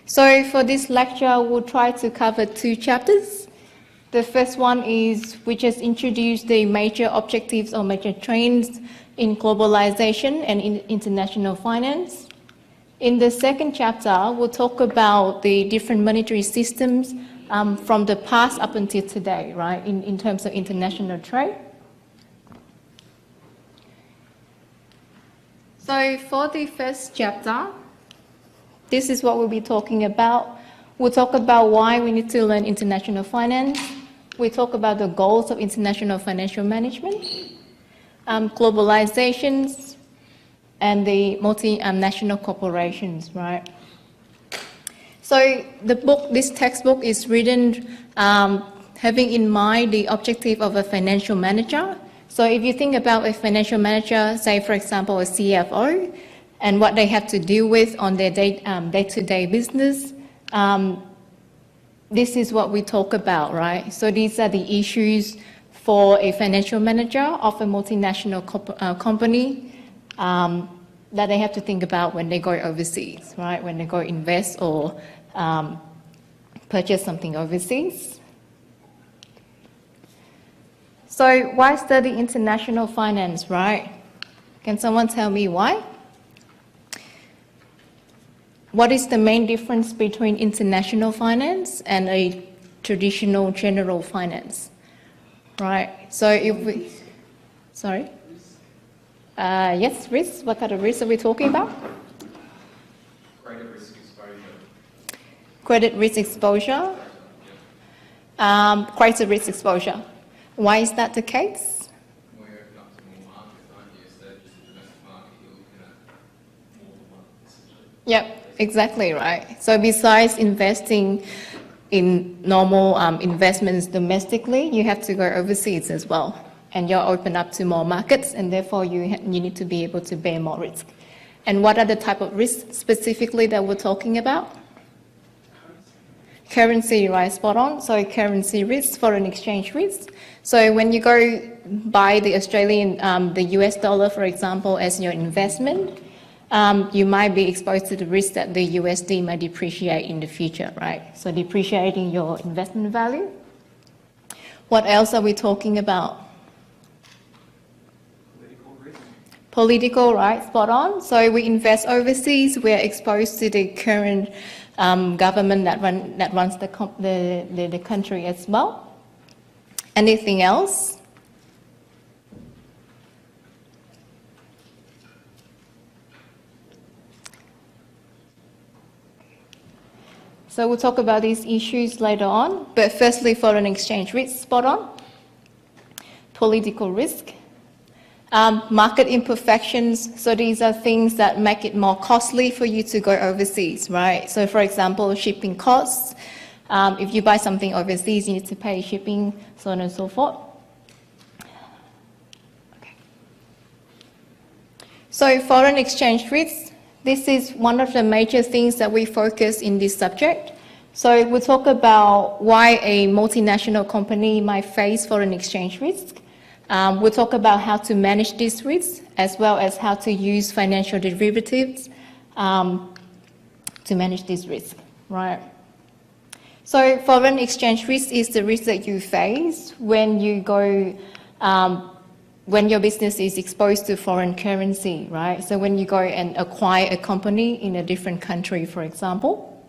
So for this lecture, we'll try to cover 2 chapters. The first one is we just introduce the major objectives or major trends in globalization and in international finance. In the second chapter, we'll talk about the different monetary systems from the past up until today, right, in terms of international trade. So for the first chapter, this is what we'll be talking about. We'll talk about why we need to learn international finance. We talk about the goals of international financial management, globalizations, and the multinational corporations, right? So this textbook is written having in mind the objective of a financial manager. So if you think about a financial manager, say for example a CFO, and what they have to deal with on their day-to-day business, this is what we talk about, right? So these are the issues for a financial manager of a multinational company that they have to think about when they go overseas, right? When they go invest or purchase something overseas. So why study international finance, right? Can someone tell me why? What is the main difference between international finance and a traditional general finance? Right, so if we, sorry? Yes, risk, what kind of risk are we talking about? Credit risk exposure. Credit risk exposure? Credit risk exposure. Why is that the case? When you open up to more markets, aren't you? Instead of just a domestic market, you're looking at more than one, essentially. Yep. Exactly right. So besides investing in normal investments domestically, you have to go overseas as well. And you're open up to more markets, and therefore you need to be able to bear more risk. And what are the type of risks specifically that we're talking about? Currency, right, spot on. So currency risk, foreign exchange risk. So when you go buy the the US dollar, for example, as your investment, you might be exposed to the risk that the USD might depreciate in the future, right? So depreciating your investment value. What else are we talking about? Political risk. Political, right? Spot on. So we invest overseas. We're exposed to the current government that runs the country as well. Anything else? So we'll talk about these issues later on, but firstly, foreign exchange risk, spot on. Political risk. Market imperfections, so these are things that make it more costly for you to go overseas, right? So for example, shipping costs. If you buy something overseas, you need to pay shipping, so on and so forth. Okay. So foreign exchange risk. This is one of the major things that we focus in this subject. So we'll talk about why a multinational company might face foreign exchange risk. We'll talk about how to manage this risk, as well as how to use financial derivatives to manage this risk, right? So foreign exchange risk is the risk that you face when you go when your business is exposed to foreign currency, right? So when you go and acquire a company in a different country, for example.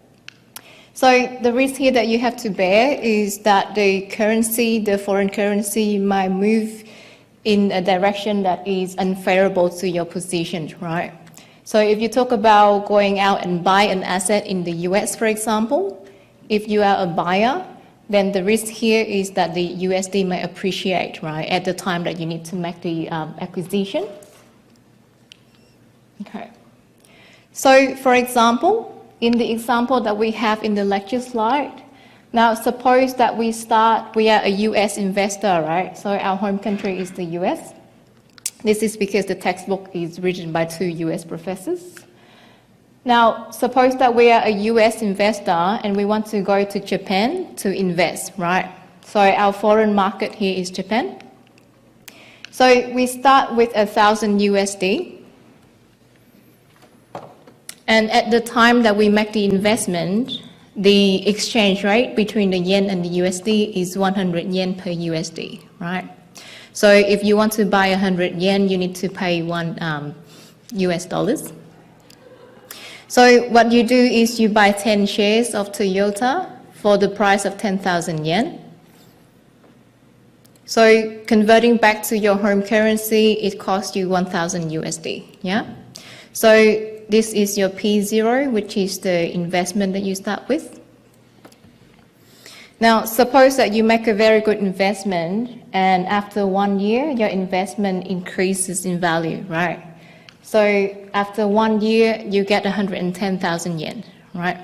So the risk here that you have to bear is that the currency, the foreign currency, might move in a direction that is unfavorable to your position, right? So if you talk about going out and buy an asset in the US, for example, if you are a buyer, then the risk here is that the USD may appreciate, right, at the time that you need to make the acquisition. Okay. So, for example, in the example that we have in the lecture slide, now suppose that we are a US investor, right? So our home country is the US. This is because the textbook is written by 2 US professors. Now, suppose that we are a US investor and we want to go to Japan to invest, right? So our foreign market here is Japan. So we start with 1,000 USD. And at the time that we make the investment, the exchange rate between the yen and the USD is 100 yen per USD, right? So if you want to buy 100 yen, you need to pay $1 US. So what you do is you buy 10 shares of Toyota for the price of 10,000 yen. So converting back to your home currency, it costs you 1,000 USD, yeah? So this is your P0, which is the investment that you start with. Now, suppose that you make a very good investment, and after 1 year, your investment increases in value, right? So after 1 year, you get 110,000 yen, right?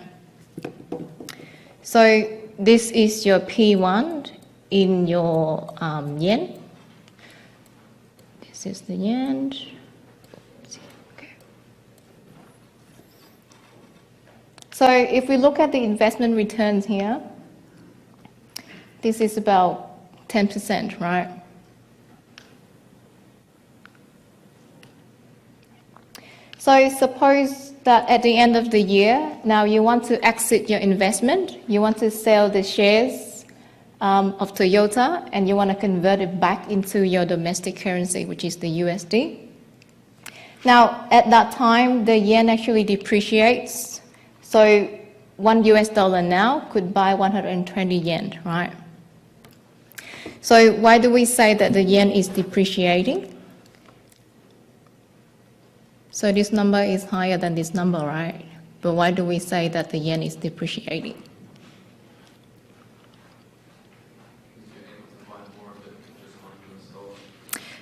So this is your P1 in your yen. This is the yen. Okay. So if we look at the investment returns here, this is about 10%, right? So suppose that at the end of the year, now you want to exit your investment, you want to sell the shares of Toyota, and you want to convert it back into your domestic currency, which is the USD. Now, at that time, the yen actually depreciates. So $1 US now could buy 120 yen, right? So why do we say that the yen is depreciating? So this number is higher than this number, right? But why do we say that the yen is depreciating?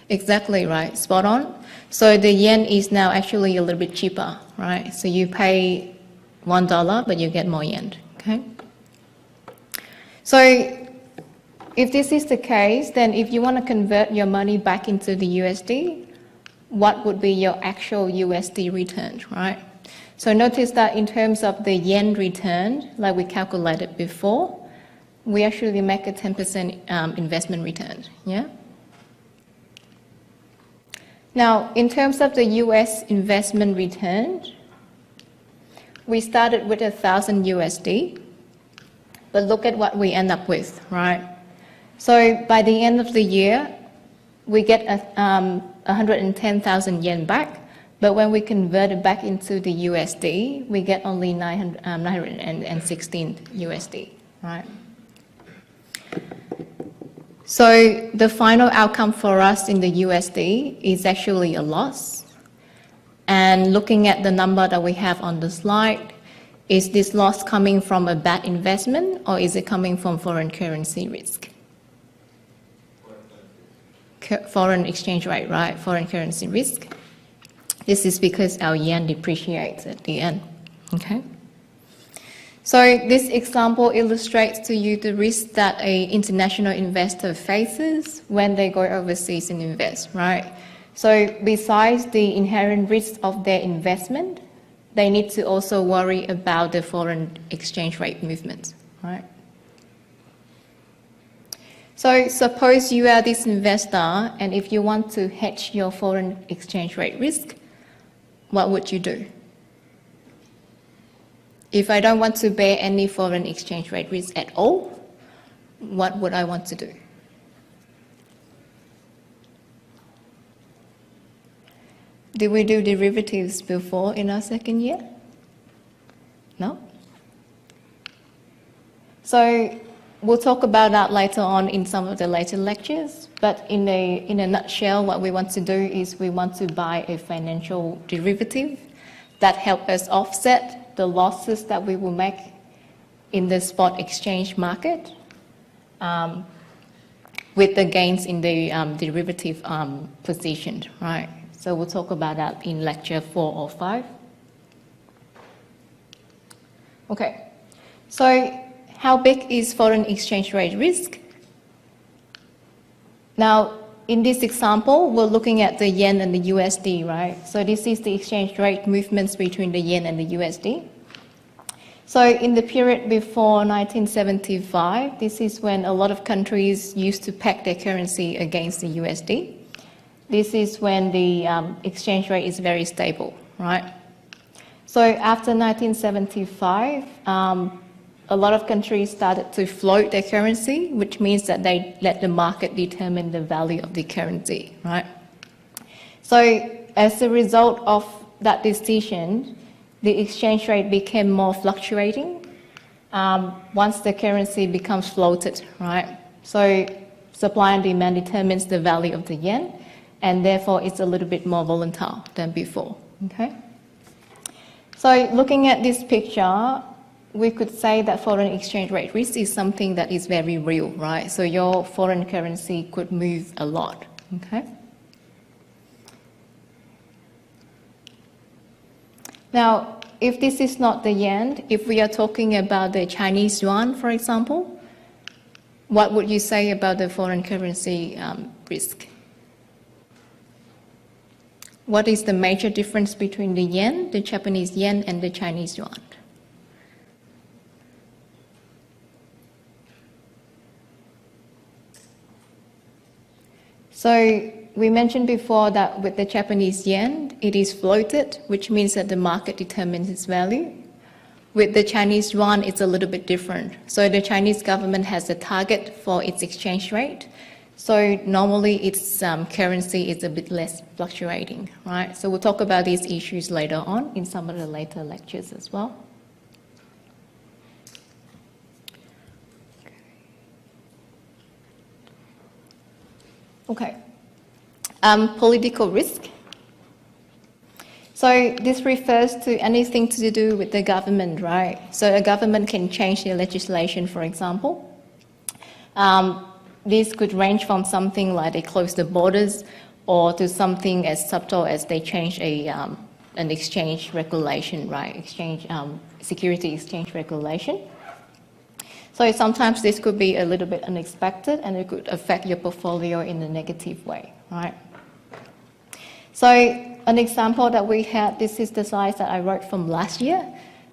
Exactly right, spot on. So the yen is now actually a little bit cheaper, right? So you pay $1, but you get more yen, okay? So if this is the case, then if you want to convert your money back into the USD, what would be your actual USD return, right? So notice that in terms of the yen return, like we calculated before, we actually make a 10% investment return, yeah? Now, in terms of the US investment return, we started with 1,000 USD, but look at what we end up with, right? So by the end of the year, we get 110,000 yen back, but when we convert it back into the USD, we get only 916 USD, right? So the final outcome for us in the USD is actually a loss. And looking at the number that we have on the slide, is this loss coming from a bad investment, or is it coming from foreign currency risk? Foreign exchange rate, right? Foreign currency risk. This is because our yen depreciates at the end, okay? So this example illustrates to you the risk that an international investor faces when they go overseas and invest, right? So besides the inherent risk of their investment, they need to also worry about the foreign exchange rate movements, right? So suppose you are this investor, and if you want to hedge your foreign exchange rate risk, what would you do? If I don't want to bear any foreign exchange rate risk at all, what would I want to do? Did we do derivatives before in our second year? No? So we'll talk about that later on in some of the later lectures, but in a nutshell, what we want to do is we want to buy a financial derivative that helps us offset the losses that we will make in the spot exchange market with the gains in the derivative position, right? So we'll talk about that in lecture 4 or 5. Okay, so how big is foreign exchange rate risk? Now, in this example, we're looking at the yen and the USD, right? So this is the exchange rate movements between the yen and the USD. So in the period before 1975, this is when a lot of countries used to peg their currency against the USD. This is when the exchange rate is very stable, right? So after 1975, a lot of countries started to float their currency, which means that they let the market determine the value of the currency, right? So as a result of that decision, the exchange rate became more fluctuating once the currency becomes floated, right? So supply and demand determines the value of the yen, and therefore it's a little bit more volatile than before, okay? So looking at this picture, we could say that foreign exchange rate risk is something that is very real, right? So your foreign currency could move a lot, okay? Now, if this is not the yen, if we are talking about the Chinese yuan, for example, what would you say about the foreign currency risk? What is the major difference between the yen, the Japanese yen, and the Chinese yuan? So we mentioned before that with the Japanese yen, it is floated, which means that the market determines its value. With the Chinese yuan, it's a little bit different. So the Chinese government has a target for its exchange rate. So normally its currency is a bit less fluctuating, right? So we'll talk about these issues later on in some of the later lectures as well. Okay. Political risk. So this refers to anything to do with the government, right? So a government can change their legislation, for example. This could range from something like they close the borders or to something as subtle as they change an exchange regulation, right? Security exchange regulation. So sometimes this could be a little bit unexpected and it could affect your portfolio in a negative way, right? So an example that we had, this is the slides that I wrote from last year.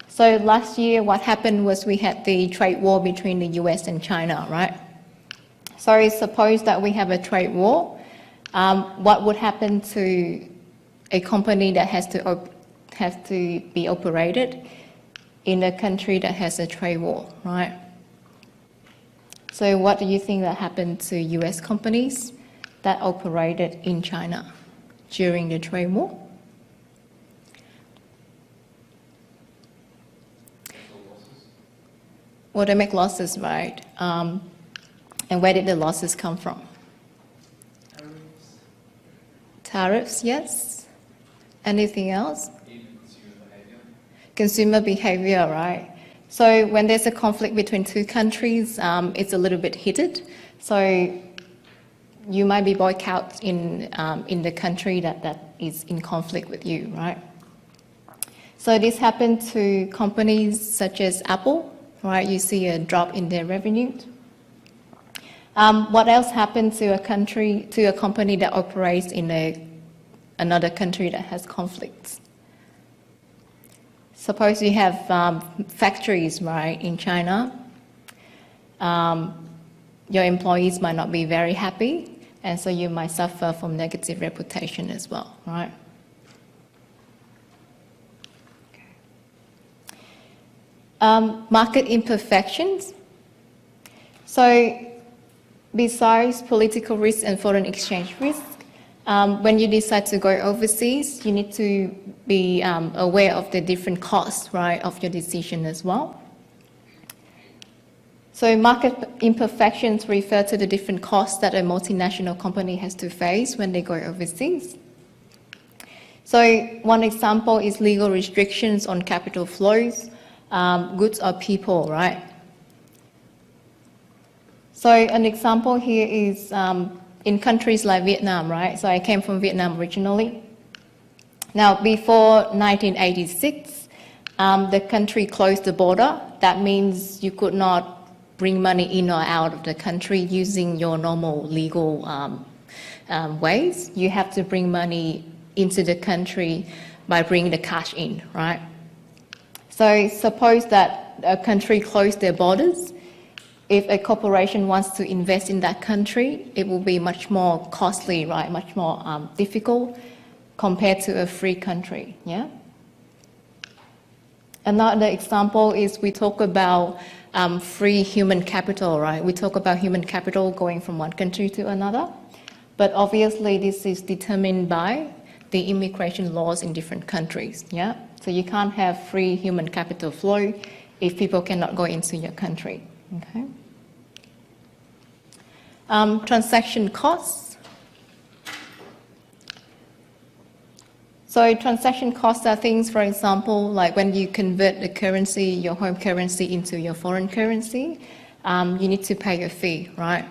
So last year what happened was we had the trade war between the US and China, right? So suppose that we have a trade war, what would happen to a company that has to be operated in a country that has a trade war, right? So what do you think that happened to US companies that operated in China during the trade war? Well, they make losses, right? And where did the losses come from? Tariffs. Tariffs, yes. Anything else? Even consumer behavior. Consumer behavior, right? So when there's a conflict between two countries, it's a little bit heated. So you might be boycotted in the country that is in conflict with you, right? So this happened to companies such as Apple, right? You see a drop in their revenue. What else happened to a company that operates in another country that has conflicts? Suppose you have factories, right, in China. Your employees might not be very happy, and so you might suffer from negative reputation as well, right? Market imperfections. So besides political risk and foreign exchange risk, when you decide to go overseas, you need to be aware of the different costs, right, of your decision as well. So market imperfections refer to the different costs that a multinational company has to face when they go overseas. So one example is legal restrictions on capital flows, goods or people, right? So an example here is in countries like Vietnam, right? So I came from Vietnam originally. Now, before 1986, the country closed the border. That means you could not bring money in or out of the country using your normal legal ways. You have to bring money into the country by bringing the cash in, right? So suppose that a country closed their borders. If a corporation wants to invest in that country, it will be much more costly, right? Much more difficult compared to a free country, yeah? Another example is we talk about free human capital, right? We talk about human capital going from one country to another, but obviously this is determined by the immigration laws in different countries, yeah? So you can't have free human capital flow if people cannot go into your country, okay? Transaction costs. So transaction costs are things, for example, like when you convert the currency, your home currency into your foreign currency, you need to pay a fee, right?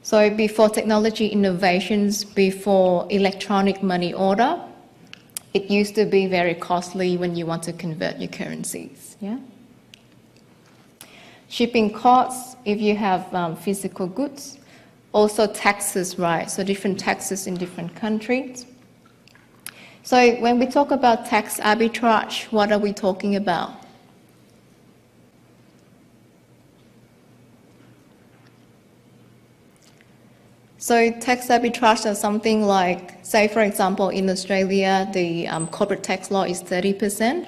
So before technology innovations, before electronic money order, it used to be very costly when you want to convert your currencies, yeah? Shipping costs, if you have physical goods. Also taxes, right? So different taxes in different countries. So when we talk about tax arbitrage, what are we talking about? So tax arbitrage is something like, say for example, in Australia, the corporate tax law is 30%.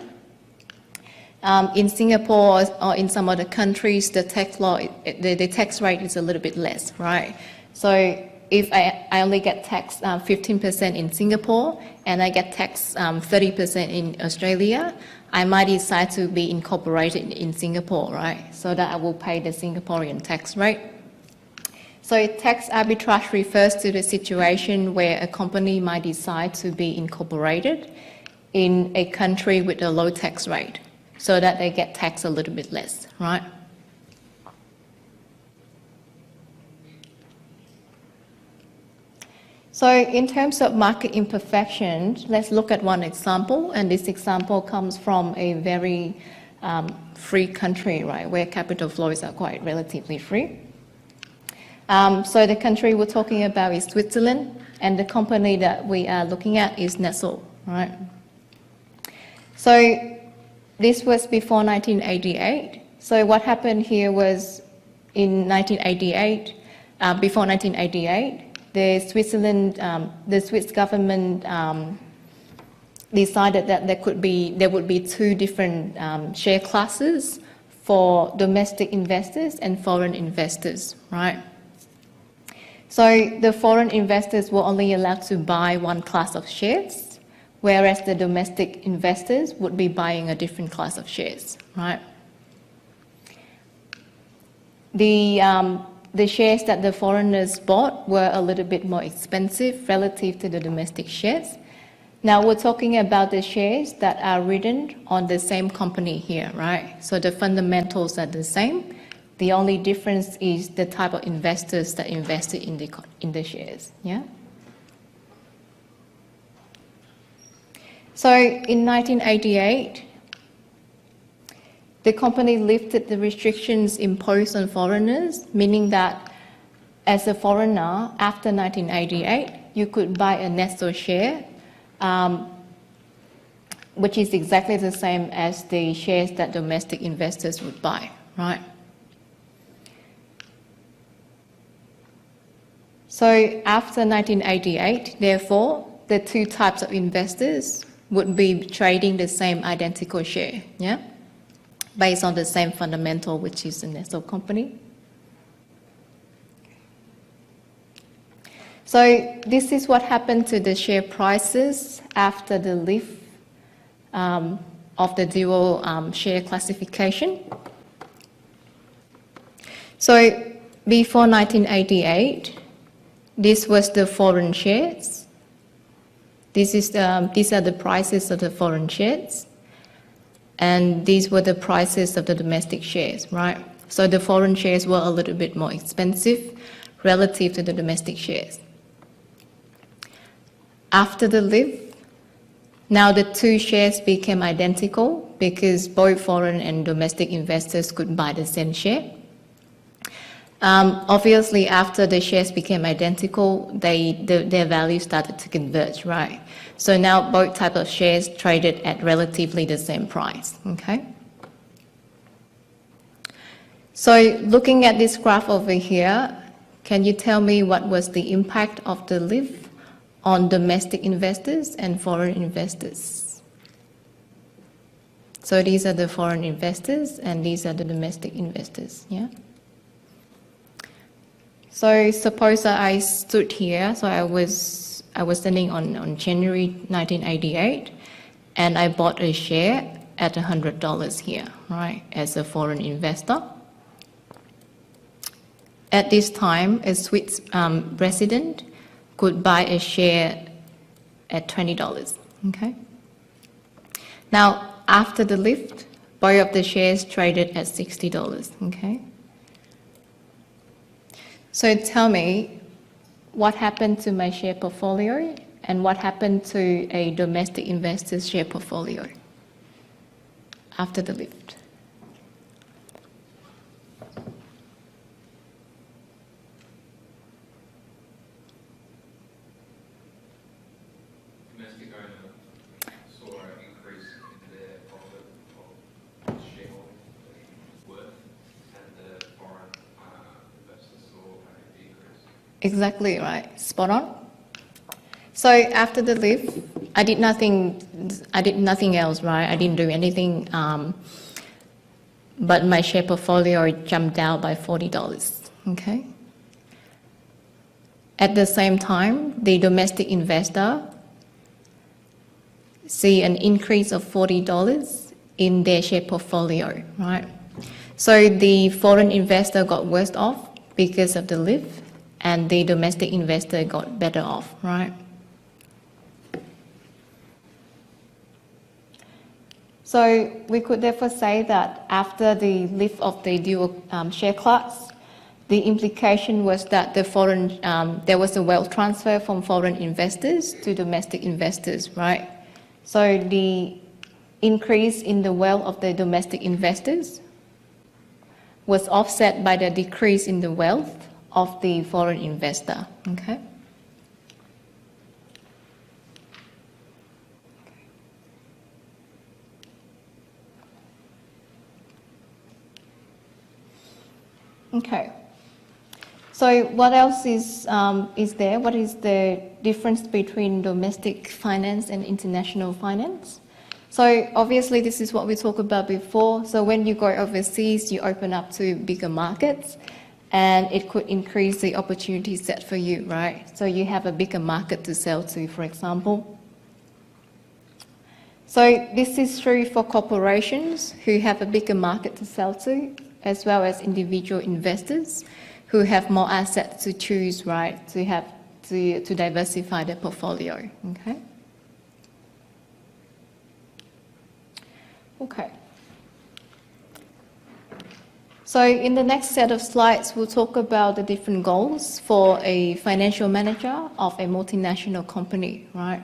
In Singapore or in some other countries, the tax law, the tax rate is a little bit less, right? So if I only get taxed 15% in Singapore and I get taxed 30% in Australia, I might decide to be incorporated in Singapore, right? So that I will pay the Singaporean tax rate. So tax arbitrage refers to the situation where a company might decide to be incorporated in a country with a low tax rate so that they get taxed a little bit less, right? So in terms of market imperfections, let's look at one example, and this example comes from a very free country, right, where capital flows are quite relatively free. So the country we're talking about is Switzerland, and the company that we are looking at is Nestle, right? So this was before 1988. So what happened here was in 1988, before 1988, the Swiss government decided that there would be two different share classes for domestic investors and foreign investors, right? So the foreign investors were only allowed to buy one class of shares, whereas the domestic investors would be buying a different class of shares, right? The shares that the foreigners bought were a little bit more expensive relative to the domestic shares. Now we're talking about the shares that are written on the same company here, right? So the fundamentals are the same. The only difference is the type of investors that invested in the shares, yeah? So in 1988, the company lifted the restrictions imposed on foreigners, meaning that as a foreigner, after 1988, you could buy a Nestle share, which is exactly the same as the shares that domestic investors would buy, right? So after 1988, therefore, the two types of investors would be trading the same identical share, yeah? Based on the same fundamental, which is the Nestle company. So this is what happened to the share prices after the lift of the dual share classification. So before 1988, this was the foreign shares. These are the prices of the foreign shares. And these were the prices of the domestic shares, right? So the foreign shares were a little bit more expensive relative to the domestic shares. After the lift, now the two shares became identical because both foreign and domestic investors could buy the same share. Obviously, after the shares became identical, their value started to converge, right? So now both types of shares traded at relatively the same price, okay? So looking at this graph over here, can you tell me what was the impact of the lift on domestic investors and foreign investors? So these are the foreign investors and these are the domestic investors, yeah? So suppose that I stood here, so I was standing on January 1988, and I bought a share at $100 here, right, as a foreign investor. At this time, a Swiss resident could buy a share at $20, okay? Now, after the lift, both of the shares traded at $60, okay? So tell me, what happened to my share portfolio and what happened to a domestic investor's share portfolio after the lift? Domestic owner saw an increase in their profit of shareholding worth, and the foreign investors saw a decrease. Exactly right, spot on. So after the lift, I did nothing else, right? I didn't do anything, but my share portfolio jumped down by $40, okay? At the same time, the domestic investor see an increase of $40 in their share portfolio, right? So the foreign investor got worse off because of the lift, and the domestic investor got better off, right? So we could therefore say that after the lift of the dual share class, the implication was that there was a wealth transfer from foreign investors to domestic investors, right? So the increase in the wealth of the domestic investors was offset by the decrease in the wealth of the foreign investor, okay? Okay. So what else is there? What is the difference between domestic finance and international finance? So obviously this is what we talked about before. So when you go overseas, you open up to bigger markets, and it could increase the opportunity set for you, right? So you have a bigger market to sell to, for example. So this is true for corporations who have a bigger market to sell to, as well as individual investors who have more assets to choose, right, to diversify their portfolio, okay? Okay. So in the next set of slides, we'll talk about the different goals for a financial manager of a multinational company, right?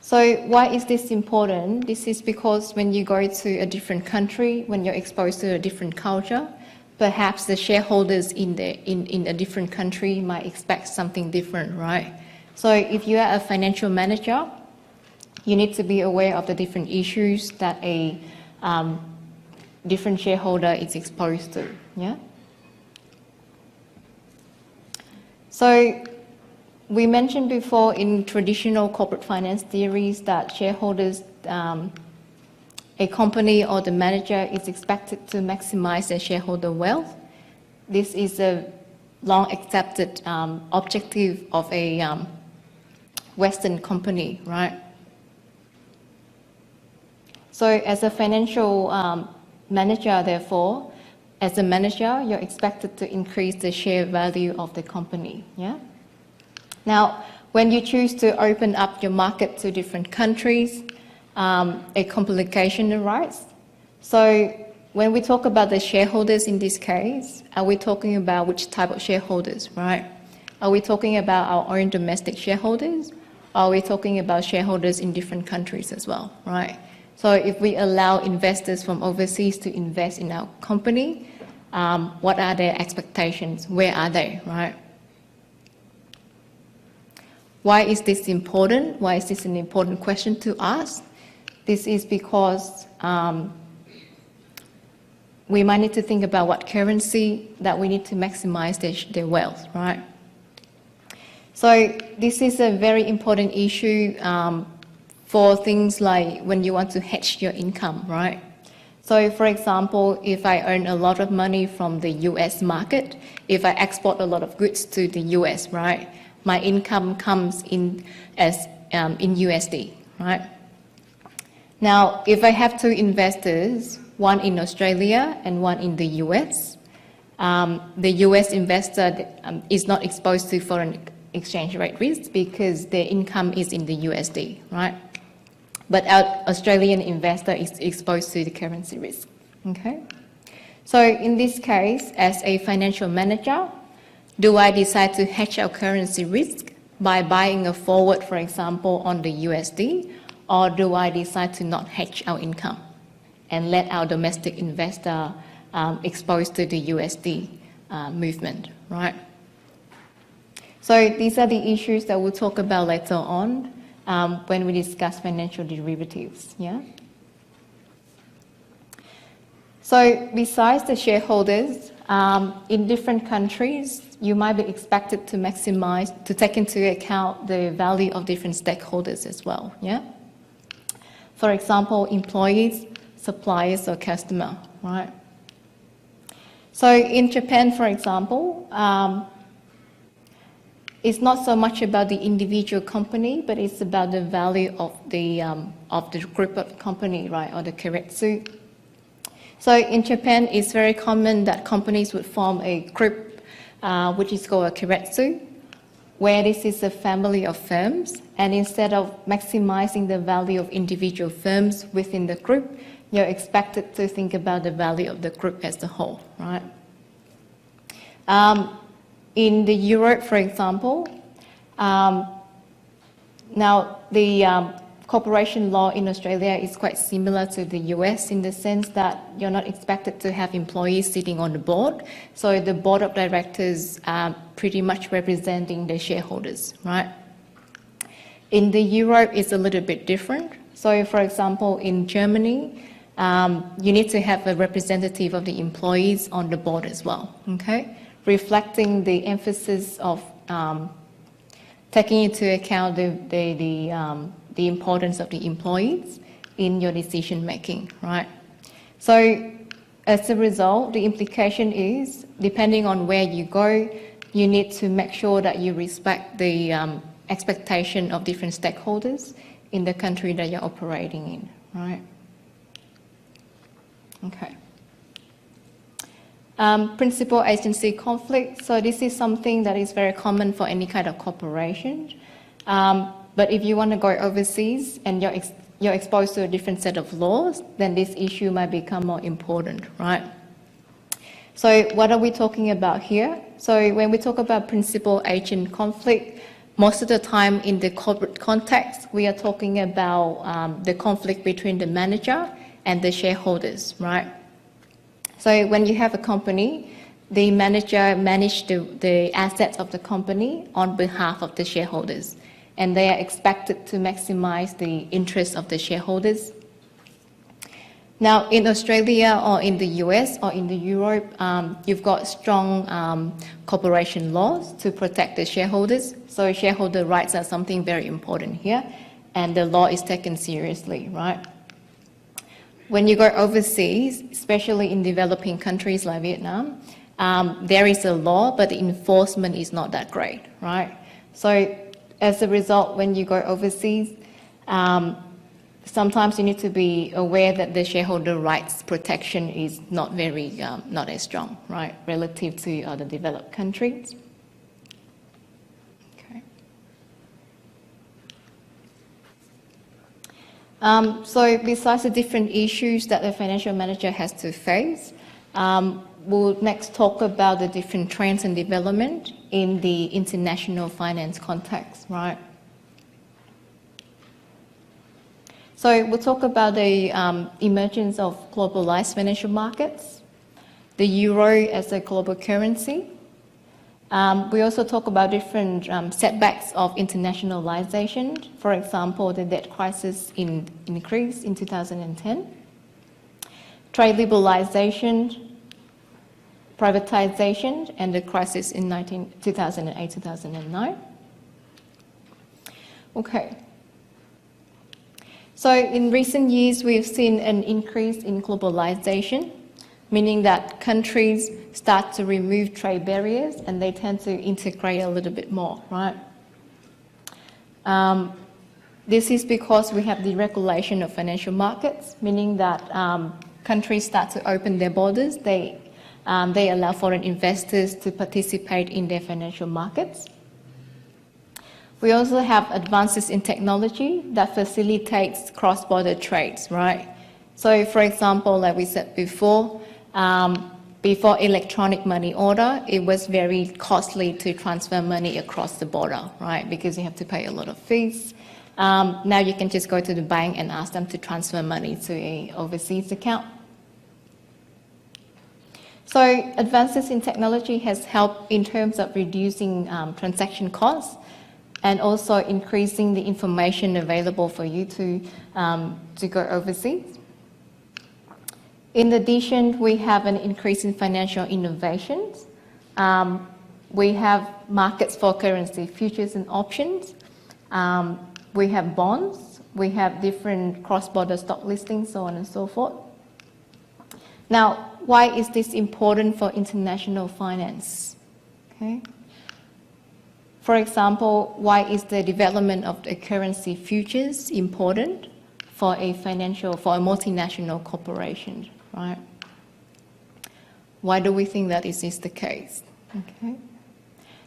So why is this important? This is because when you go to a different country, when you're exposed to a different culture, perhaps the shareholders in a different country might expect something different, right? So if you are a financial manager, you need to be aware of the different issues that a different shareholder is exposed to, yeah? So we mentioned before in traditional corporate finance theories that shareholders, a company or the manager is expected to maximize their shareholder wealth. This is a long accepted objective of a Western company, right? So as a financial manager, therefore, as a manager, you're expected to increase the share value of the company, yeah? Now, when you choose to open up your market to different countries, a complication arises. So when we talk about the shareholders in this case, are we talking about which type of shareholders, right? Are we talking about our own domestic shareholders? Or are we talking about shareholders in different countries as well, right? So if we allow investors from overseas to invest in our company, what are their expectations? Where are they, right? Why is this important? Why is this an important question to ask? This is because we might need to think about what currency that we need to maximize their wealth, right? So this is a very important issue for things like when you want to hedge your income, right? So for example, if I earn a lot of money from the US market, if I export a lot of goods to the US, right, my income comes in as in USD, right? Now, if I have two investors, one in Australia and one in the US, the US investor is not exposed to foreign exchange rate risk because their income is in the USD, right? But our Australian investor is exposed to the currency risk, okay? So in this case, as a financial manager, do I decide to hedge our currency risk by buying a forward, for example, on the USD, or do I decide to not hedge our income and let our domestic investor exposed to the USD movement, right? So these are the issues that we'll talk about later on when we discuss financial derivatives, yeah? So besides the shareholders, in different countries, you might be expected to take into account the value of different stakeholders as well, yeah? For example, employees, suppliers, or customer, right? So in Japan, for example, it's not so much about the individual company, but it's about the value of the group of company, right, or the keiretsu. So in Japan, it's very common that companies would form a group, which is called a keiretsu, where this is a family of firms, and instead of maximizing the value of individual firms within the group, you're expected to think about the value of the group as a whole, right? In the Europe, for example, now the corporation law in Australia is quite similar to the US in the sense that you're not expected to have employees sitting on the board. So the board of directors are pretty much representing the shareholders, right? In the Europe, it's a little bit different. So for example, in Germany, you need to have a representative of the employees on the board as well, okay? Reflecting the emphasis of taking into account the importance of the employees in your decision making, right? So as a result, the implication is, depending on where you go, you need to make sure that you respect the expectation of different stakeholders in the country that you're operating in, right? Okay. Principal agency conflict. So this is something that is very common for any kind of corporation. But if you want to go overseas and you're exposed to a different set of laws, then this issue might become more important, right? So what are we talking about here? So when we talk about principal agent conflict, most of the time in the corporate context, we are talking about the conflict between the manager and the shareholders, right? So when you have a company, the manager manages the assets of the company on behalf of the shareholders, and they are expected to maximize the interests of the shareholders. Now, in Australia or in the US or in the Europe, you've got strong corporation laws to protect the shareholders. So shareholder rights are something very important here, and the law is taken seriously, right? When you go overseas, especially in developing countries like Vietnam, there is a law, but the enforcement is not that great, right? So as a result, when you go overseas, sometimes you need to be aware that the shareholder rights protection is not as strong, right, relative to other developed countries. Okay. So besides the different issues that the financial manager has to face, we'll next talk about the different trends and development in the international finance context, right? So we'll talk about the emergence of globalized financial markets, the euro as a global currency. We also talk about different setbacks of internationalization. For example, the debt crisis in Greece in 2010, trade liberalization, privatization, and the crisis in 2008-2009. Okay. So in recent years, we've seen an increase in globalization, meaning that countries start to remove trade barriers and they tend to integrate a little bit more, right? This is because we have deregulation of financial markets, meaning that countries start to open their borders. They allow foreign investors to participate in their financial markets. We also have advances in technology that facilitates cross-border trades, right? So, for example, like we said before electronic money order, it was very costly to transfer money across the border, right? Because you have to pay a lot of fees. Now you can just go to the bank and ask them to transfer money to an overseas account. So advances in technology has helped in terms of reducing transaction costs and also increasing the information available for you to go overseas. In addition, we have an increase in financial innovations. We have markets for currency futures and options. We have bonds. We have different cross-border stock listings, so on and so forth. Now, why is this important for international finance? Okay. For example, why is the development of the currency futures important for a multinational corporation, right? Why do we think that is the case? Okay.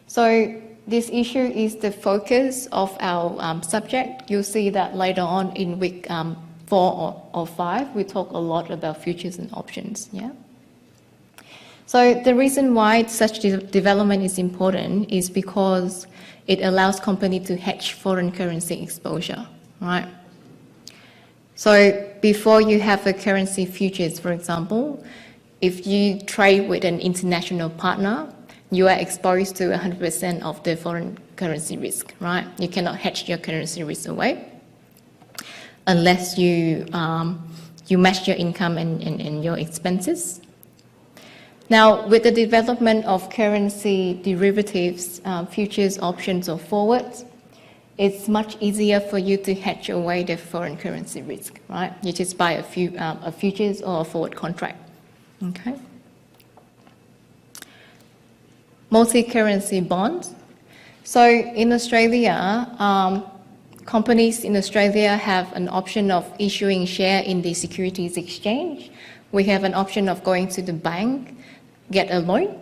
So this issue is the focus of our subject. You'll see that later on in week 4 or 5, we talk a lot about futures and options, yeah? So the reason why such development is important is because it allows companies to hedge foreign currency exposure, right? So before you have a currency futures, for example, if you trade with an international partner, you are exposed to 100% of the foreign currency risk, right? You cannot hedge your currency risk away unless you match your income and your expenses. Now, with the development of currency derivatives, futures, options, or forwards, it's much easier for you to hedge away the foreign currency risk, right? You just buy a futures or a forward contract, okay? Multi-currency bonds. So in Australia, companies in Australia have an option of issuing share in the securities exchange. We have an option of going to the bank, get a loan.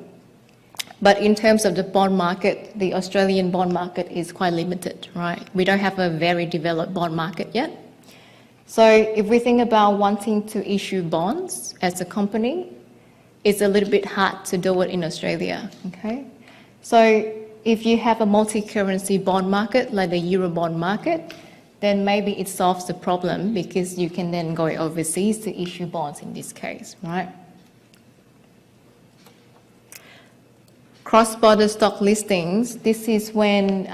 But in terms of the bond market, the Australian bond market is quite limited, right? We don't have a very developed bond market yet. So if we think about wanting to issue bonds as a company, it's a little bit hard to do it in Australia, okay? So if you have a multi-currency bond market, like the Euro bond market, then maybe it solves the problem because you can then go overseas to issue bonds in this case, right? Cross-border stock listings, this is when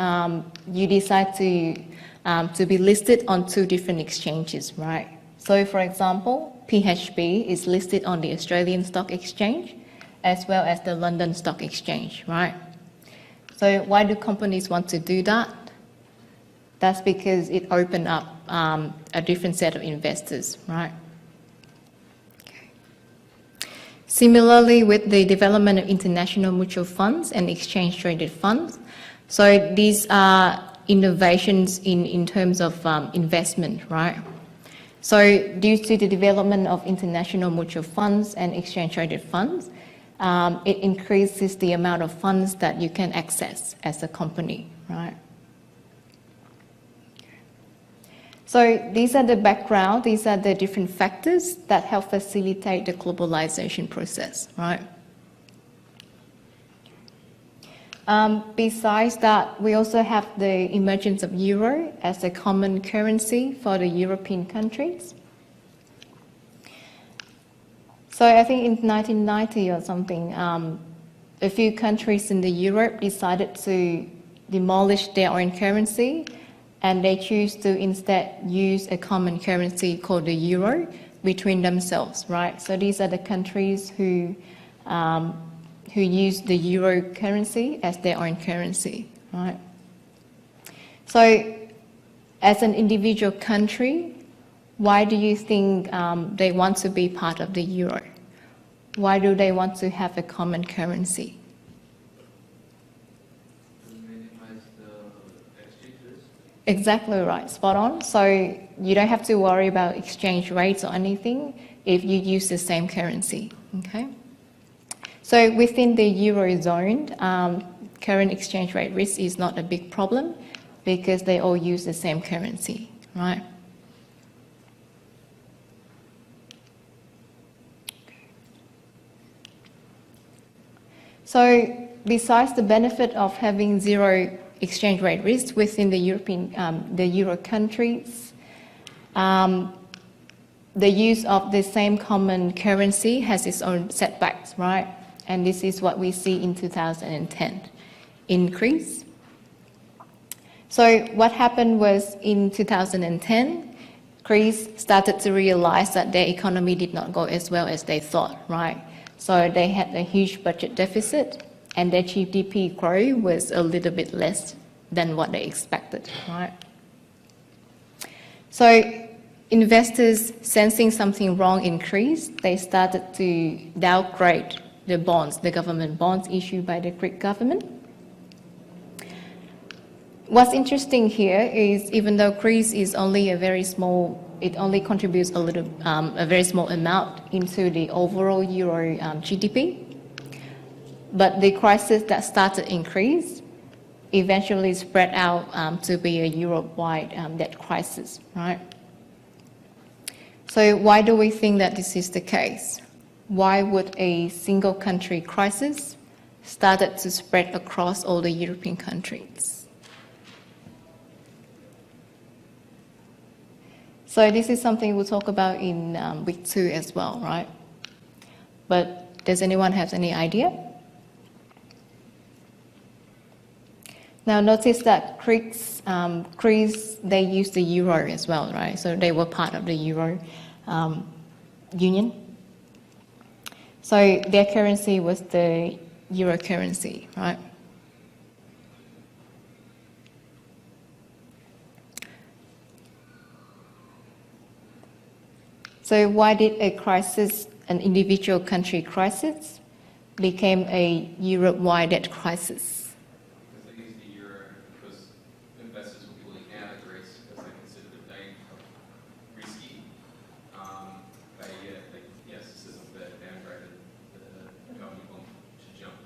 you decide to be listed on 2 different exchanges, right? So for example, PHB is listed on the Australian Stock Exchange as well as the London Stock Exchange, right? So why do companies want to do that? That's because it opened up a different set of investors, right? Okay. Similarly, with the development of international mutual funds and exchange-traded funds, so these are innovations in terms of investment, right? So due to the development of international mutual funds and exchange-traded funds, it increases the amount of funds that you can access as a company, right? So these are the background, these are the different factors that help facilitate the globalization process, right? Besides that, we also have the emergence of euro as a common currency for the European countries. So I think in 1990 or something, a few countries in Europe decided to demolish their own currency and they choose to instead use a common currency called the euro between themselves, right? So these are the countries who use the euro currency as their own currency, right? So as an individual country, why do you think they want to be part of the euro? Why do they want to have a common currency? To minimize the exchange risk. Exactly right, spot on. So you don't have to worry about exchange rates or anything if you use the same currency, okay? So within the Eurozone, current exchange rate risk is not a big problem because they all use the same currency, right? So besides the benefit of having zero exchange rate risk within the Euro countries, the use of the same common currency has its own setbacks, right? And this is what we see in 2010 increase. So what happened was in 2010, Greece started to realize that their economy did not go as well as they thought, right? So they had a huge budget deficit and their GDP growth was a little bit less than what they expected, right? So investors sensing something wrong in Greece, they started to downgrade the bonds, the government bonds issued by the Greek government. What's interesting here is even though Greece is only a very small, it only contributes a very small amount into the overall Euro GDP, but the crisis that started in Greece eventually spread out to be a Europe-wide debt crisis, right? So why do we think that this is the case? Why would a single country crisis started to spread across all the European countries? So this is something we'll talk about in week 2 as well, right? But does anyone have any idea? Now notice that Greece, they used the euro as well, right? So they were part of the euro union. So their currency was the euro currency, right? So why did a crisis, an individual country crisis, became a Europe-wide debt crisis? Because they used the euro because investors were pulling out of Greece because they considered it dangerous, risky. Yes, this isn't they downgraded the government bond to junk.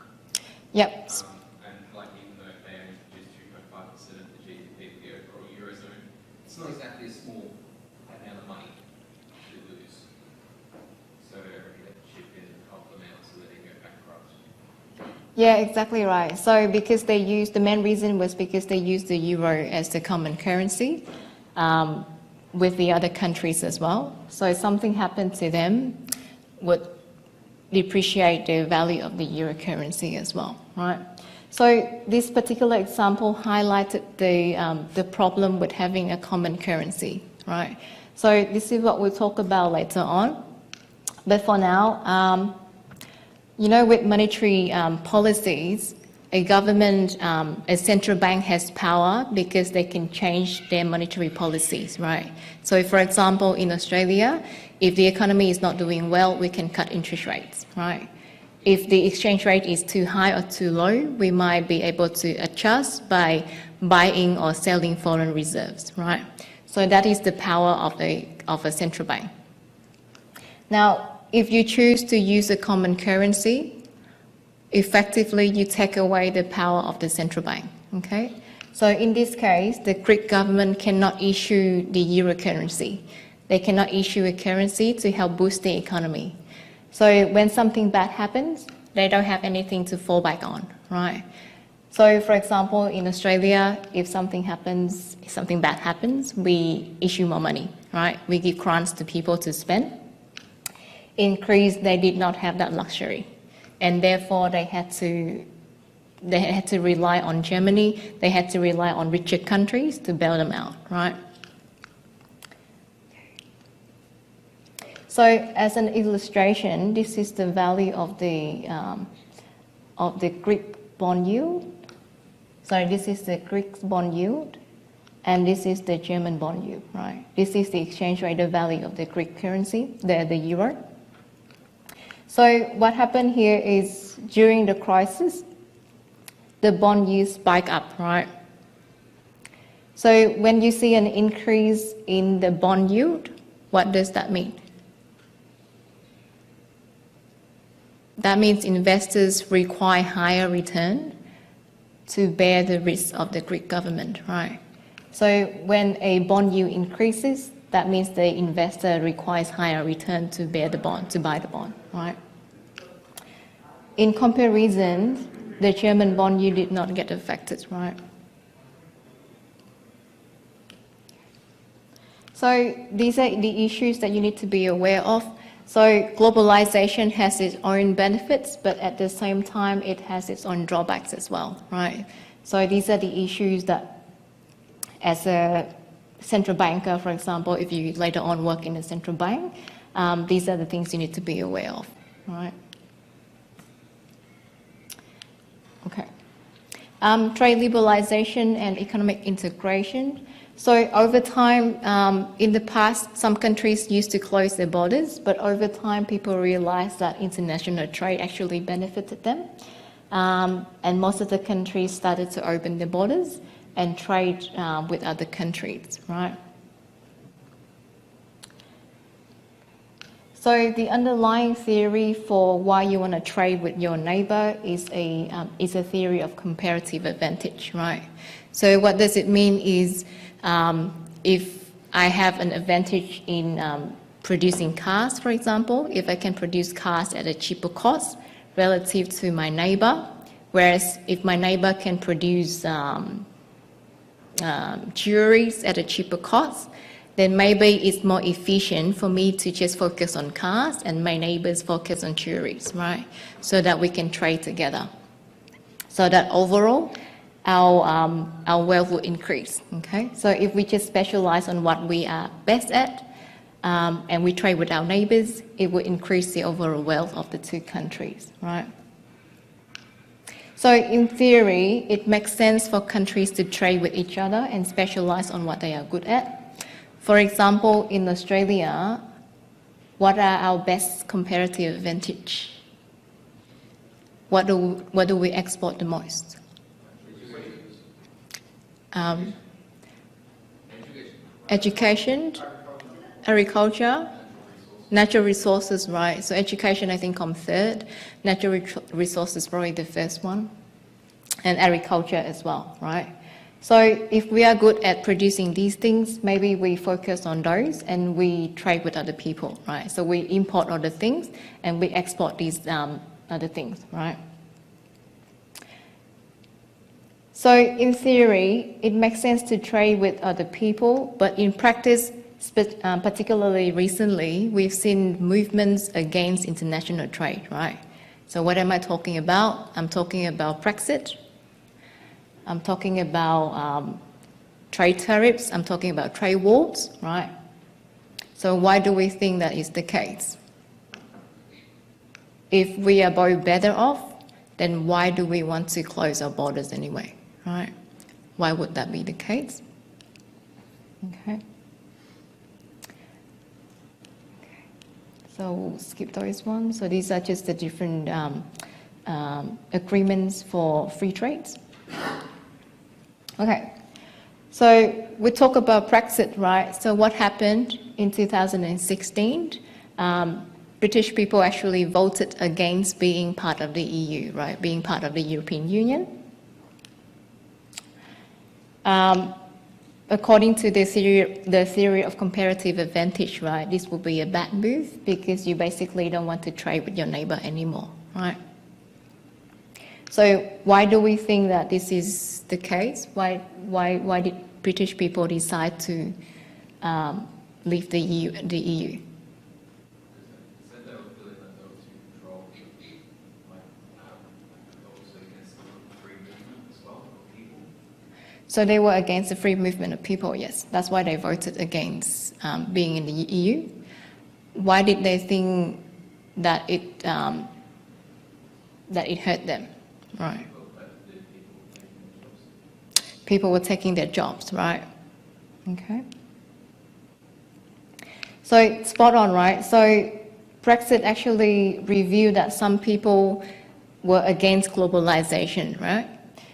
Yep. And like even though they only produce 2.5% of the GDP of the overall eurozone, it's not exactly a small amount of money to lose. So they already had to chip in and help them out so that they go bankrupt. Yeah, exactly right. So because they used, the main reason was because they used the euro as the common currency with the other countries as well. So if something happened to them, would depreciate the value of the euro currency as well, right? So this particular example highlighted the problem with having a common currency, right? So this is what we'll talk about later on. But for now, you know, with monetary policies, a government, a central bank has power because they can change their monetary policies, right? So for example, in Australia, if the economy is not doing well, we can cut interest rates, right? If the exchange rate is too high or too low, we might be able to adjust by buying or selling foreign reserves, right? So that is the power of a central bank. Now, if you choose to use a common currency, effectively you take away the power of the central bank, okay? So in this case, the Greek government cannot issue the euro currency. They cannot issue a currency to help boost the economy. So when something bad happens, they don't have anything to fall back on, right? So for example, in Australia, if something bad happens, we issue more money, right? We give grants to people to spend. In Greece, they did not have that luxury, and therefore they had to rely on Germany, they had to rely on richer countries to bail them out, right? So as an illustration, this is the value of the Greek bond yield. So this is the Greek bond yield and this is the German bond yield, right? This is the exchange rate, the value of the Greek currency, the euro. So what happened here is during the crisis, the bond yield spiked up, right? So when you see an increase in the bond yield, what does that mean? That means investors require higher return to bear the risk of the Greek government, right? So when a bond yield increases, that means the investor requires higher return to bear the bond, to buy the bond, right? In comparison, the German bond yield did not get affected, right? So these are the issues that you need to be aware of. So globalization has its own benefits, but at the same time, it has its own drawbacks as well, right? So these are the issues that, as a central banker, for example, if you later on work in a central bank, these are the things you need to be aware of, right? Okay. Trade liberalization and economic integration. So over time, in the past, some countries used to close their borders, but over time, people realized that international trade actually benefited them. And most of the countries started to open their borders and trade with other countries, right? So the underlying theory for why you want to trade with your neighbor is a theory of comparative advantage, right? So what does it mean is if I have an advantage in producing cars, for example, if I can produce cars at a cheaper cost relative to my neighbor, whereas if my neighbor can produce jewelries at a cheaper cost, then maybe it's more efficient for me to just focus on cars and my neighbors focus on jewelries, right? So that we can trade together. So that overall, our wealth will increase, okay? So if we just specialize on what we are best at and we trade with our neighbors, it will increase the overall wealth of the two countries, right? So in theory, it makes sense for countries to trade with each other and specialize on what they are good at. For example, in Australia, what are our best comparative advantage? What do we export the most? Education, agriculture, natural resources, right? So education, I think, comes third. Natural resources, probably the first one. And agriculture as well, right? So if we are good at producing these things, maybe we focus on those and we trade with other people, right? So we import other things and we export these other things, right? So in theory, it makes sense to trade with other people, but in practice, particularly recently, we've seen movements against international trade, right? So what am I talking about? I'm talking about Brexit. I'm talking about trade tariffs. I'm talking about trade wars, right? So why do we think that is the case? If we are both better off, then why do we want to close our borders anyway, right? Why would that be the case? Okay. So we'll skip those ones. So these are just the different agreements for free trades. Okay, so we talk about Brexit, right? So what happened in 2016? British people actually voted against being part of the EU, right? Being part of the European Union. According to the theory of comparative advantage, right? This will be a bad move because you basically don't want to trade with your neighbor anymore, right? So why do we think that this is the case? Why did British people decide to leave the EU? So they were against the free movement of people, yes. That's why they voted against being in the EU. Why did they think that it hurt them? Right. People were taking their jobs, right? Okay. So spot on, right? So Brexit actually revealed that some people were against globalization, right?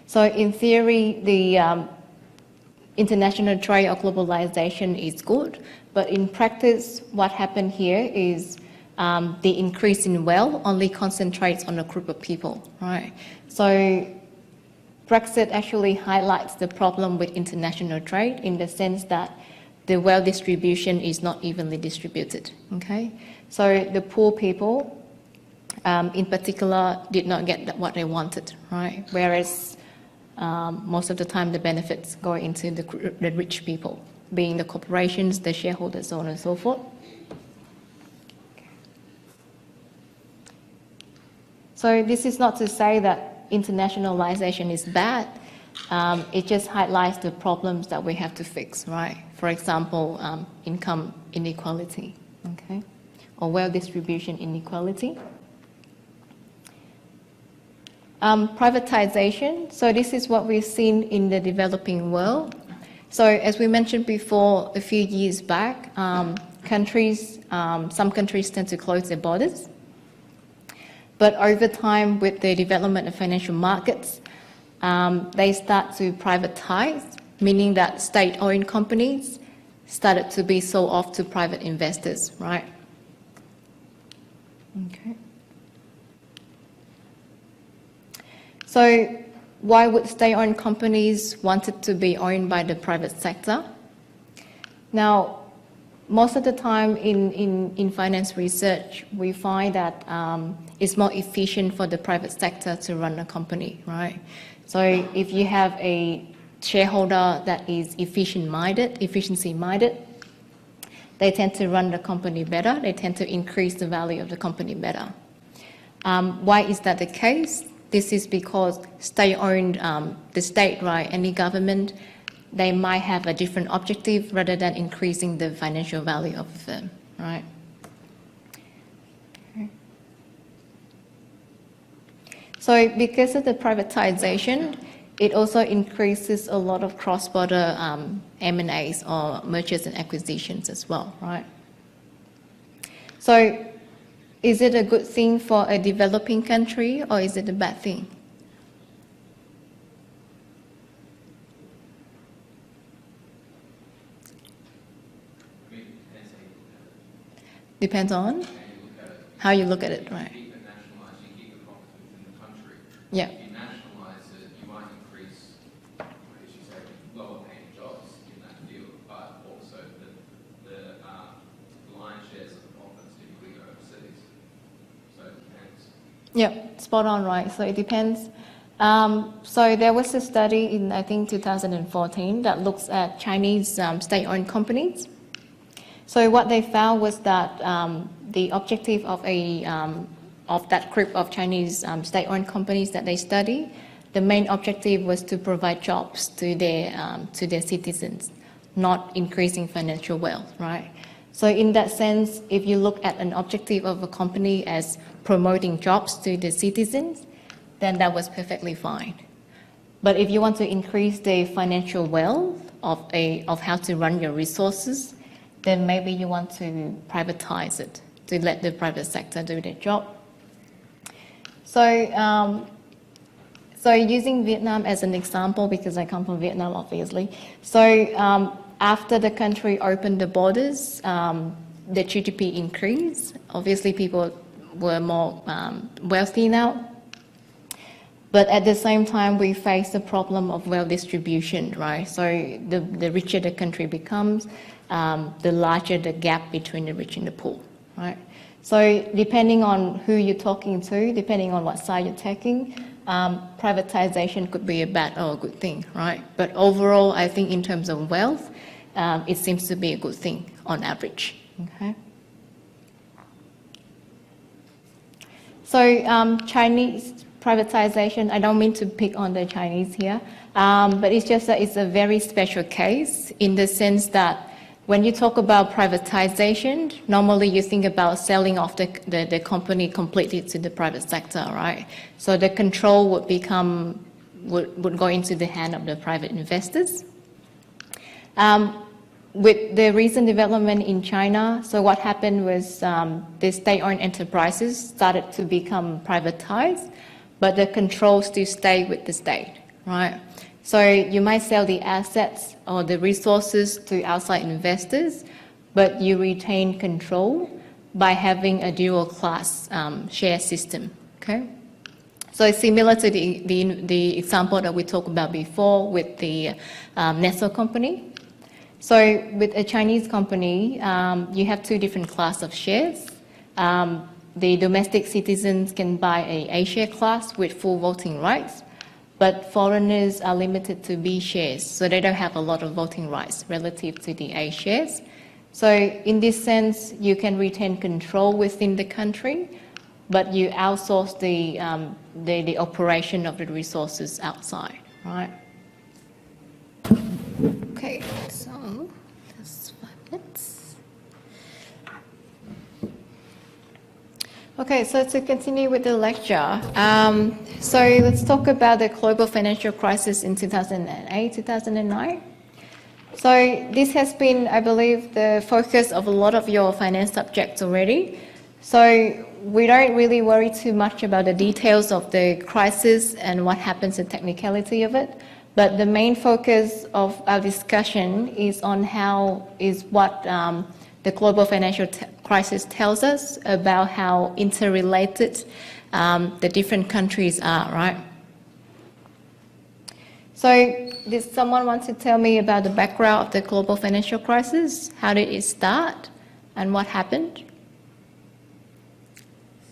So in theory, the international trade or globalization is good, but in practice, what happened here is the increase in wealth only concentrates on a group of people, right? So Brexit actually highlights the problem with international trade in the sense that the wealth distribution is not evenly distributed, okay? So the poor people, in particular, did not get what they wanted, right? Whereas most of the time the benefits go into the rich people, being the corporations, the shareholders, so on and so forth. So this is not to say that internationalization is bad. It just highlights the problems that we have to fix, right? For example, income inequality, okay? Or wealth distribution inequality. Privatization, so this is what we've seen in the developing world. So as we mentioned before, a few years back, some countries tend to close their borders. But over time, with the development of financial markets, they start to privatize, meaning that state-owned companies started to be sold off to private investors, right? Okay. So why would state-owned companies want it to be owned by the private sector? Now, most of the time in finance research, we find that it's more efficient for the private sector to run a company, right? So if you have a shareholder that is efficiency-minded, they tend to run the company better. They tend to increase the value of the company better. Why is that the case? This is because state-owned, the state, right, any government, they might have a different objective rather than increasing the financial value of the firm, right? Okay. So because of the privatization, it also increases a lot of cross-border M&As or mergers and acquisitions as well, right? So is it a good thing for a developing country or is it a bad thing? Depends on how you look at it, right? Keep it nationalised, you keep the profits within the country. Yeah. If you nationalise it, you might increase, as you say, lower paying jobs in that field, but also the lion's shares of the profits typically go overseas. So it depends. Yeah, spot on, right? So it depends. So there was a study in, I think, 2014 that looks at Chinese state-owned companies. So what they found was that the objective of that group of Chinese state-owned companies that they study, the main objective was to provide jobs to their citizens, not increasing financial wealth, right? So in that sense, if you look at an objective of a company as promoting jobs to the citizens, then that was perfectly fine. But if you want to increase the financial wealth of how to run your resources, then maybe you want to privatize it, to let the private sector do their job. So, so using Vietnam as an example, because I come from Vietnam, obviously. So after the country opened the borders, the GDP increased. Obviously, people were more wealthy now. But at the same time, we face the problem of wealth distribution, right? So the richer the country becomes, the larger the gap between the rich and the poor, right? So depending on who you're talking to, depending on what side you're taking, privatization could be a bad or a good thing, right? But overall, I think in terms of wealth, it seems to be a good thing on average, okay? So Chinese privatization, I don't mean to pick on the Chinese here, but it's just that it's a very special case in the sense that when you talk about privatization, normally you think about selling off the company completely to the private sector, right? So the control would go into the hand of the private investors. with the recent development in China, so what happened was the state-owned enterprises started to become privatized, but the control still stayed with the state, right? So you might sell the assets or the resources to outside investors, but you retain control by having a dual-class share system, okay? So it's similar to the example that we talked about before with the Nestle company. So with a Chinese company, you have two different classes of shares. The domestic citizens can buy a A-share class with full voting rights, but foreigners are limited to B shares, so they don't have a lot of voting rights relative to the A shares. So in this sense, you can retain control within the country, but you outsource the operation of the resources outside, right? Okay, so that's 5 minutes. Okay, so to continue with the lecture, so let's talk about the global financial crisis in 2008, 2009. So this has been, I believe, the focus of a lot of your finance subjects already. So we don't really worry too much about the details of the crisis and what happens, the technicality of it. But the main focus of our discussion is on what the global financial crisis tells us about how interrelated the different countries are, right? So did someone want to tell me about the background of the global financial crisis? How did it start and what happened? It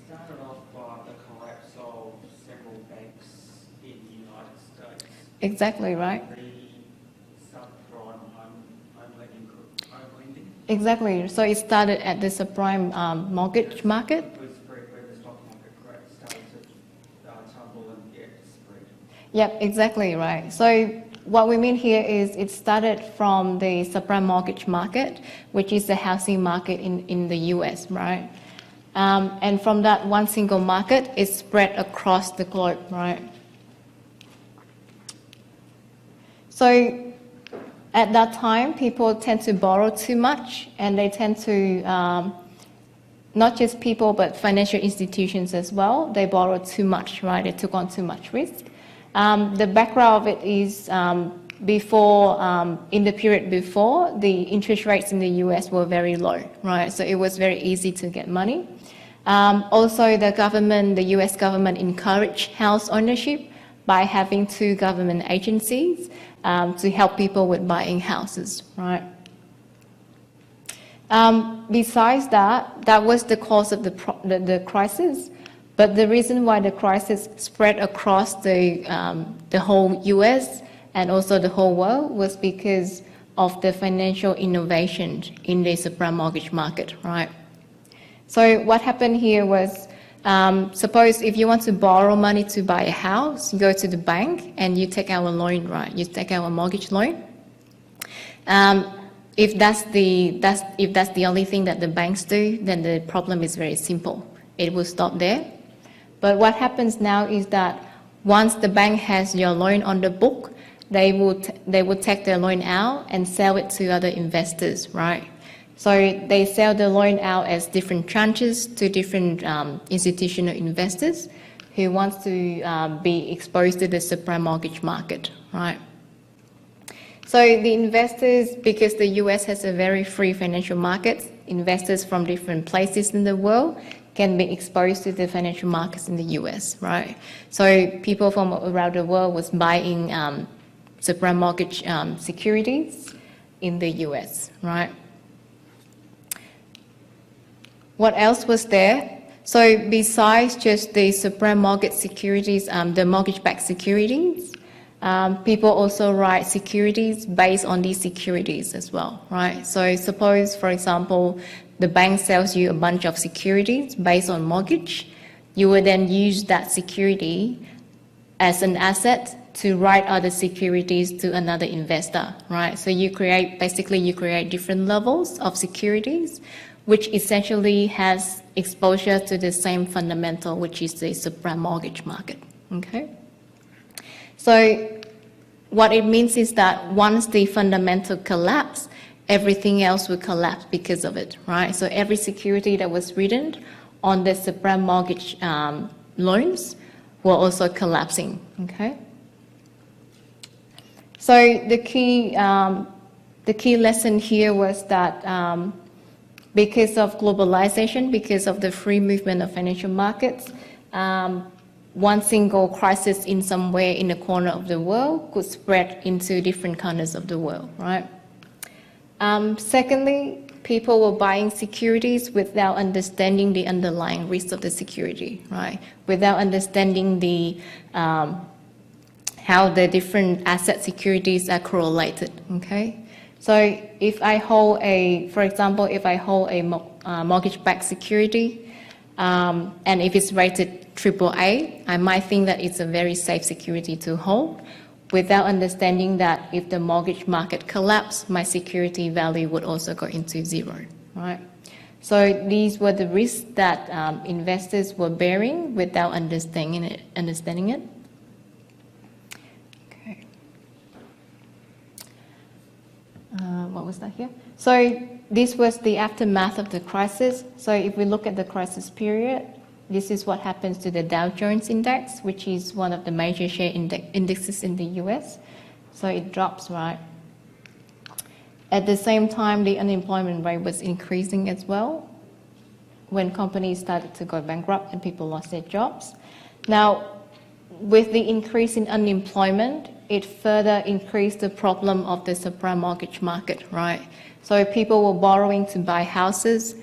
started off by the collapse of several banks in the United States. Exactly, right. The subprime home lending. Exactly. So it started at the subprime mortgage market. It was where the stock market started to tumble and get spread. Yep, exactly right. So what we mean here is it started from the subprime mortgage market, which is the housing market in the US, right? And from that one single market, it spread across the globe, right? So at that time, people tend to borrow too much, and they tend to, not just people, but financial institutions as well, they borrowed too much, right? They took on too much risk. The background of it is before, in the period before, the interest rates in the US were very low, right? So it was very easy to get money. Also, the US government encouraged house ownership by having two government agencies to help people with buying houses, right? Besides that, that was the cause of the crisis. But the reason why the crisis spread across the whole US and also the whole world was because of the financial innovation in the subprime mortgage market, right? So what happened here was, suppose if you want to borrow money to buy a house, you go to the bank and you take out a loan, right? You take out a mortgage loan. If that's the only thing that the banks do, then the problem is very simple. It will stop there. But what happens now is that once the bank has your loan on the book, they would take their loan out and sell it to other investors, right? So they sell the loan out as different tranches to different institutional investors who wants to be exposed to the subprime mortgage market, right? So the investors, because the US has a very free financial market, investors from different places in the world can be exposed to the financial markets in the US, right? So people from around the world was buying subprime mortgage securities in the US, right? What else was there? So besides just the subprime mortgage securities, the mortgage-backed securities, people also write securities based on these securities as well, right? So suppose, for example, the bank sells you a bunch of securities based on mortgage. You would then use that security as an asset to write other securities to another investor, right? So you create different levels of securities, which essentially has exposure to the same fundamental, which is the subprime mortgage market, okay? So what it means is that once the fundamental collapse, everything else would collapse because of it, right? So every security that was written on the subprime mortgage loans were also collapsing, okay? So the key lesson here was that because of globalization, because of the free movement of financial markets, one single crisis in somewhere in a corner of the world could spread into different corners of the world, right? Secondly, people were buying securities without understanding the underlying risk of the security, right? Without understanding the how the different asset securities are correlated, okay? So if I hold for example, if I hold a mortgage-backed security, and if it's rated AAA, I might think that it's a very safe security to hold, without understanding that if the mortgage market collapsed, my security value would also go into zero, right? So these were the risks that investors were bearing without understanding it. Okay. What was that here? So this was the aftermath of the crisis. So if we look at the crisis period, this is what happens to the Dow Jones Index, which is one of the major share indexes in the US. So it drops, right? At the same time, the unemployment rate was increasing as well when companies started to go bankrupt and people lost their jobs. Now, with the increase in unemployment, it further increased the problem of the subprime mortgage market, right? So people were borrowing to buy houses.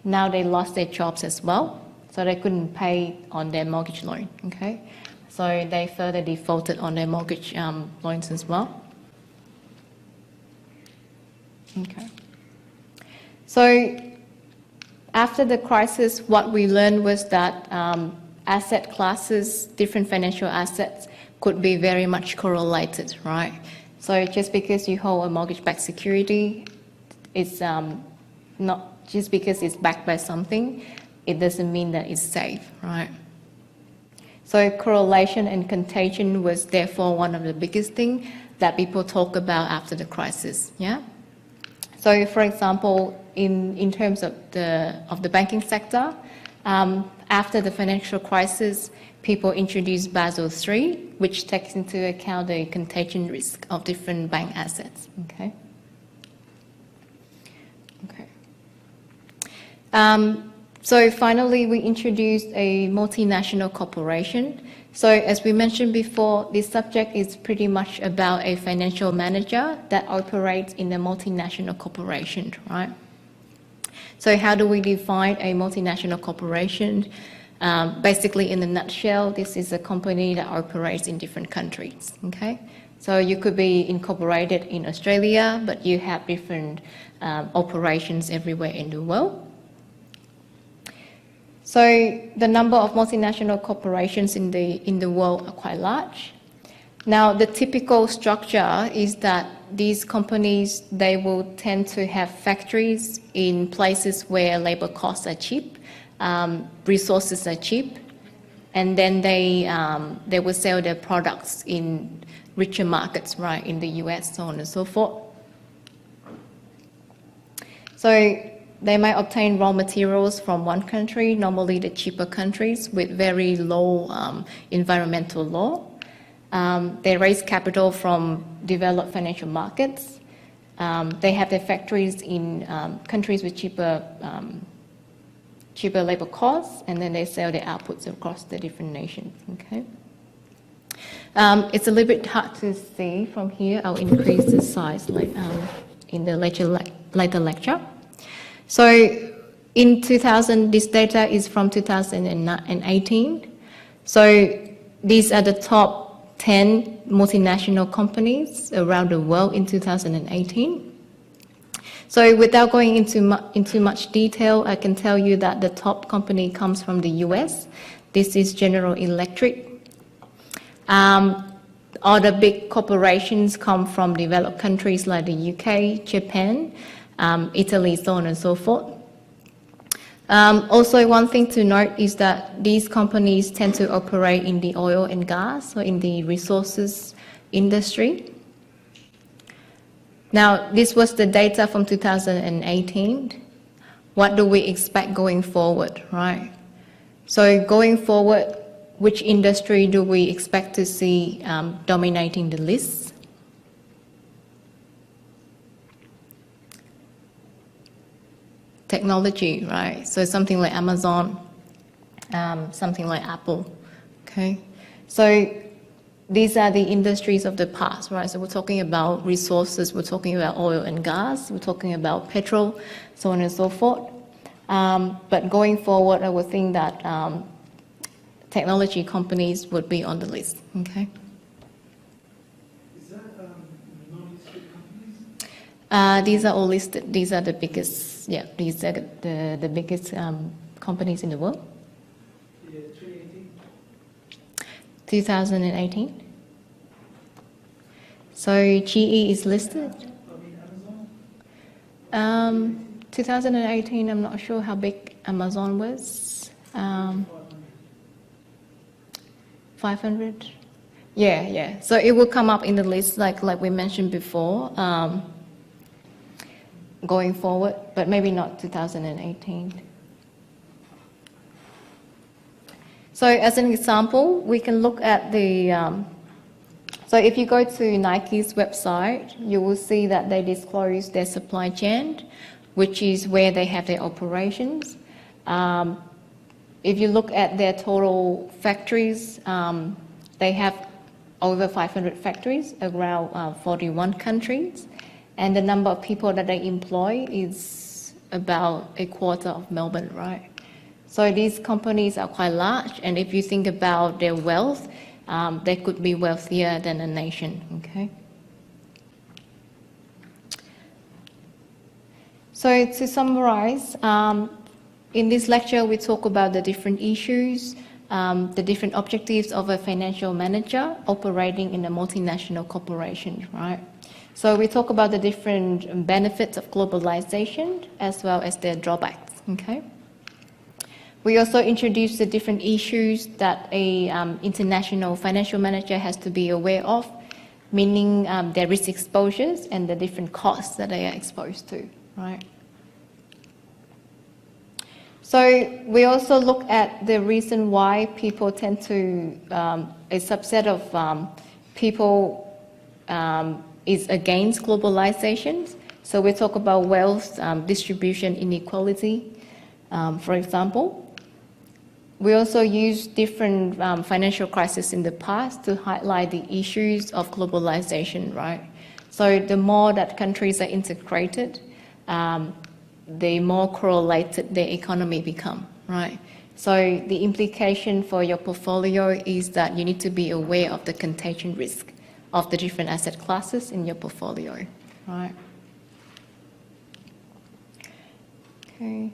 Now they lost their jobs as well. So they couldn't pay on their mortgage loan, okay? So they further defaulted on their mortgage loans as well. Okay. So after the crisis, what we learned was that asset classes, different financial assets, could be very much correlated, right? So just because you hold a mortgage-backed security, it's not just because it's backed by something, it doesn't mean that it's safe, right? So correlation and contagion was therefore one of the biggest things that people talk about after the crisis, yeah? So for example, in terms of the banking sector, after the financial crisis, people introduced Basel III, which takes into account the contagion risk of different bank assets, okay? Okay. So finally, we introduced a multinational corporation. So as we mentioned before, this subject is pretty much about a financial manager that operates in a multinational corporation, right? So how do we define a multinational corporation? Basically, in a nutshell, this is a company that operates in different countries, okay? So you could be incorporated in Australia, but you have different operations everywhere in the world. So the number of multinational corporations in the world are quite large. Now, the typical structure is that these companies, they will tend to have factories in places where labor costs are cheap, resources are cheap, and then they will sell their products in richer markets, right, in the US, so on and so forth. So they might obtain raw materials from one country, normally the cheaper countries with very low environmental law. They raise capital from developed financial markets. They have their factories in countries with cheaper labor costs, and then they sell their outputs across the different nations, okay? It's a little bit hard to see from here. I'll increase the size in the later lecture. So in 2000, this data is from 2018. So these are the top 10 multinational companies around the world in 2018. So without going into much detail, I can tell you that the top company comes from the US. This is General Electric. Other big corporations come from developed countries like the UK, Japan, Italy, so on and so forth. Also, one thing to note is that these companies tend to operate in the oil and gas, or in the resources industry. Now, this was the data from 2018. What do we expect going forward, right? So going forward, which industry do we expect to see dominating the list? Technology, right? So something like Amazon, something like Apple, okay? So these are the industries of the past, right? So we're talking about resources, we're talking about oil and gas, we're talking about petrol, so on and so forth. But going forward, I would think that technology companies would be on the list, okay? Is that non-listed companies? These are all listed. These are the biggest, yeah, these are the biggest companies in the world. Yeah, 2018. 2018. So GE is listed. I mean, Amazon? 2018, I'm not sure how big Amazon was. 500? Yeah. So it will come up in the list like we mentioned before, going forward, but maybe not 2018. So as an example, we can look at the, so if you go to Nike's website, you will see that they disclose their supply chain, which is where they have their operations. If you look at their total factories, they have over 500 factories around 41 countries, and the number of people that they employ is about a quarter of Melbourne, right? So these companies are quite large, and if you think about their wealth, they could be wealthier than a nation, okay? So to summarize, in this lecture, we talk about the different issues, the different objectives of a financial manager operating in a multinational corporation, right? So we talk about the different benefits of globalization as well as their drawbacks, okay? We also introduce the different issues that a international financial manager has to be aware of, meaning their risk exposures and the different costs that they are exposed to, right? So we also look at the reason why people tend to, a subset of people is against globalization. So we talk about wealth distribution inequality, for example. We also use different financial crises in the past to highlight the issues of globalization, right? So the more that countries are integrated, the more correlated their economy become, right? So the implication for your portfolio is that you need to be aware of the contagion risk of the different asset classes in your portfolio, right? Okay.